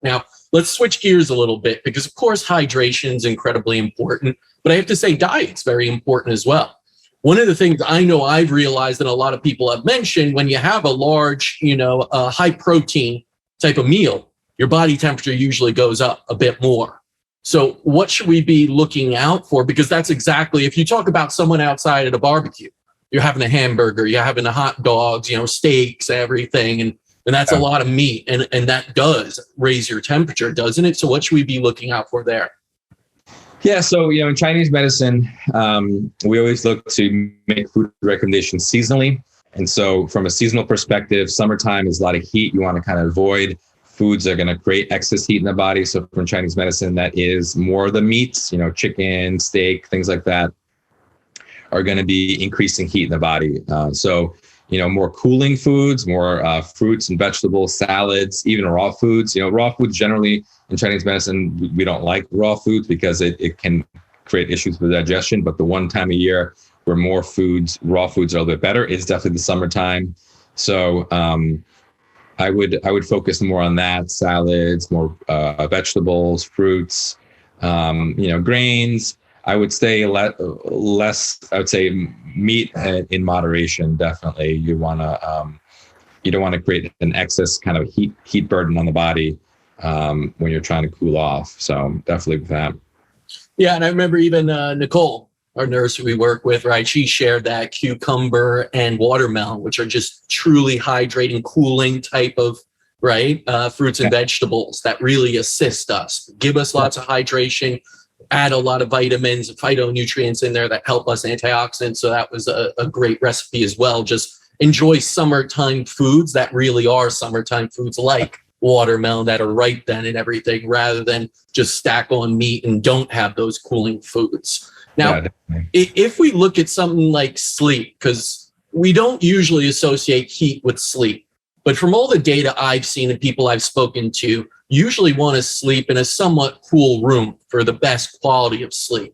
Now, let's switch gears a little bit because, of course, hydration is incredibly important, but I have to say diet's very important as well. One of the things I know I've realized and a lot of people have mentioned, when you have a large, high protein type of meal, your body temperature usually goes up a bit more. So what should we be looking out for? Because that's exactly, if you talk about someone outside at a barbecue, you're having a hamburger, you're having the hot dogs, steaks, everything. And that's a lot of meat. And that does raise your temperature, doesn't it? So what should we be looking out for there? Yeah, so in Chinese medicine, we always look to make food recommendations seasonally. And so from a seasonal perspective, summertime is a lot of heat. You want to kind of avoid foods that are going to create excess heat in the body. So from Chinese medicine, that is more of the meats, chicken, steak, things like that are going to be increasing heat in the body. More cooling foods, more fruits and vegetables, salads, even raw foods. Raw foods generally in Chinese medicine, we don't like raw foods because it can create issues with digestion. But the one time a year where more raw foods are a little bit better is definitely the summertime. So I would focus more on that: salads, more vegetables, fruits, grains. I would say less. I would say meat in moderation. Definitely, you don't want to create an excess kind of heat burden on the body when you're trying to cool off. So definitely with that. Yeah, and I remember even Nicole, our nurse who we work with, right? She shared that cucumber and watermelon, which are just truly hydrating, cooling type of fruits and vegetables that really assist us, give us lots of hydration. Add a lot of vitamins, phytonutrients in there that help us, antioxidants. So that was a great recipe as well. Just enjoy summertime foods that really are summertime foods, like watermelon, that are ripe then and everything, rather than just stack on meat and don't have those cooling foods. Now, if we look at something like sleep, because we don't usually associate heat with sleep, but from all the data I've seen and people I've spoken to, usually want to sleep in a somewhat cool room for the best quality of sleep.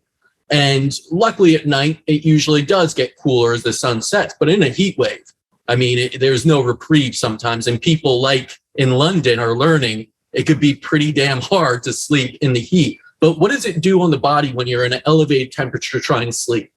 And luckily at night, it usually does get cooler as the sun sets. But in a heat wave, there's no reprieve sometimes. And people like in London are learning it could be pretty damn hard to sleep in the heat. But what does it do on the body when you're in an elevated temperature trying to sleep?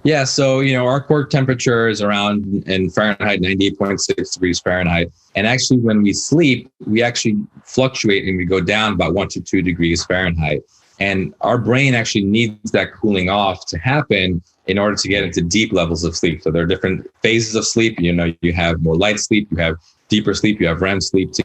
Yeah, so, our core temperature is around in Fahrenheit, 98.6 degrees Fahrenheit. And actually, when we sleep, we actually fluctuate and we go down about 1 to 2 degrees Fahrenheit. And our brain actually needs that cooling off to happen in order to get into deep levels of sleep. So there are different phases of sleep. You have more light sleep, you have deeper sleep, you have REM sleep. To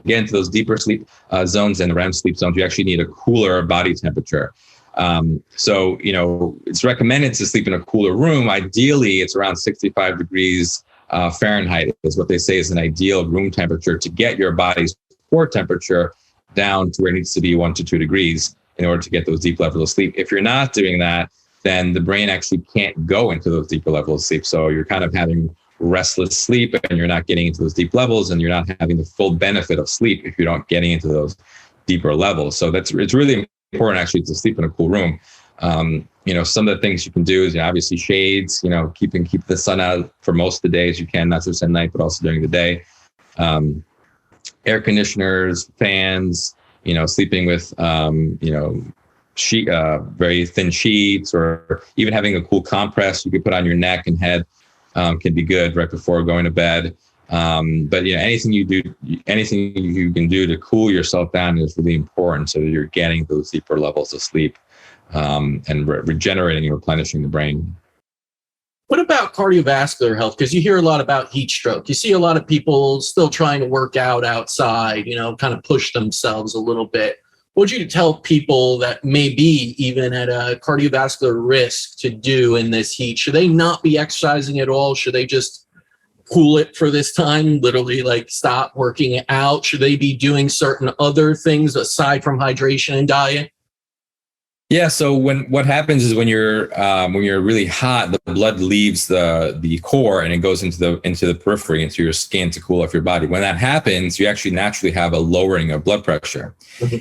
get into those deeper sleep zones and the REM sleep zones, you actually need a cooler body temperature. It's recommended to sleep in a cooler room. Ideally, it's around 65 degrees Fahrenheit is what they say is an ideal room temperature to get your body's core temperature down to where it needs to be 1 to 2 degrees in order to get those deep levels of sleep. If you're not doing that, then the brain actually can't go into those deeper levels of sleep. So you're kind of having restless sleep and you're not getting into those deep levels, and you're not having the full benefit of sleep if you're not getting into those deeper levels. So it's really important actually to sleep in a cool room. Some of the things you can do is obviously shades, keep the sun out for most of the day as you can, not just at night, but also during the day. Air conditioners, fans, sleeping with, very thin sheets, or even having a cool compress you could put on your neck and head can be good right before going to bed. But anything you can do to cool yourself down is really important so that you're getting those deeper levels of sleep and regenerating and replenishing the brain. What about cardiovascular health? Because you hear a lot about heat stroke. You see a lot of people still trying to work out outside, kind of push themselves a little bit. What would you tell people that may be even at a cardiovascular risk to do in this heat? Should they not be exercising at all? Should they just cool it for this time, literally stop working out? Should they be doing certain other things aside from hydration and diet? Yeah. So what happens is when you're really hot, the blood leaves the core and it goes into the periphery, into your skin to cool off your body. When that happens, you actually naturally have a lowering of blood pressure.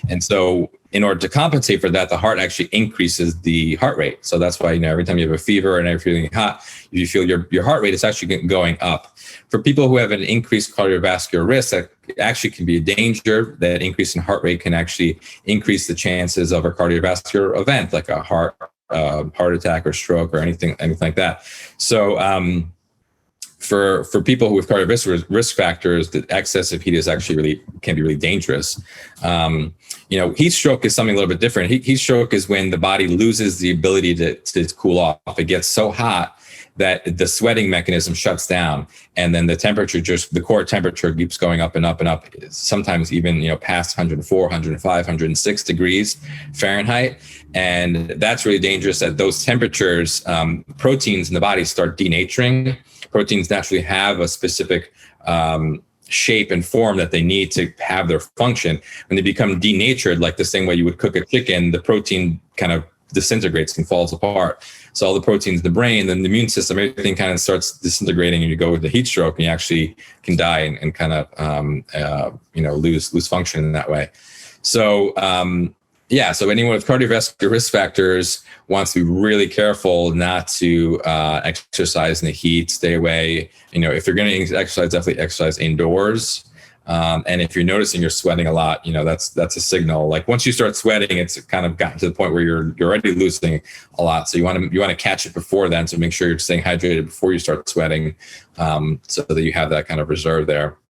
And so in order to compensate for that, the heart actually increases the heart rate. So that's why, every time you have a fever and you're feeling hot, if you feel your heart rate is actually going up. For people who have an increased cardiovascular risk, that actually can be a danger. That increase in heart rate can actually increase the chances of a cardiovascular event, like a heart attack or stroke or anything like that. So for people who have cardiovascular risk factors, the excessive heat is actually can be really dangerous. Heat stroke is something a little bit different. Heat stroke is when the body loses the ability to cool off. It gets so hot that the sweating mechanism shuts down, and then the temperature, the core temperature, keeps going up and up and up, sometimes even past 104, 105, 106 degrees Fahrenheit. And that's really dangerous. At those temperatures, proteins in the body start denaturing. Proteins naturally have a specific shape and form that they need to have their function. When they become denatured, like the same way you would cook a chicken, the protein kind of disintegrates and falls apart. So all the proteins in the brain, then the immune system, everything kind of starts disintegrating, and you go with the heat stroke, and you actually can die and kind of lose function in that way. So so anyone with cardiovascular risk factors wants to be really careful not to exercise in the heat. Stay away. If you're going to exercise, definitely exercise indoors. And if you're noticing you're sweating a lot, that's a signal. Like once you start sweating, it's kind of gotten to the point where you're already losing a lot. So you want to catch it before then. So make sure you're staying hydrated before you start sweating, so that you have that kind of reserve there.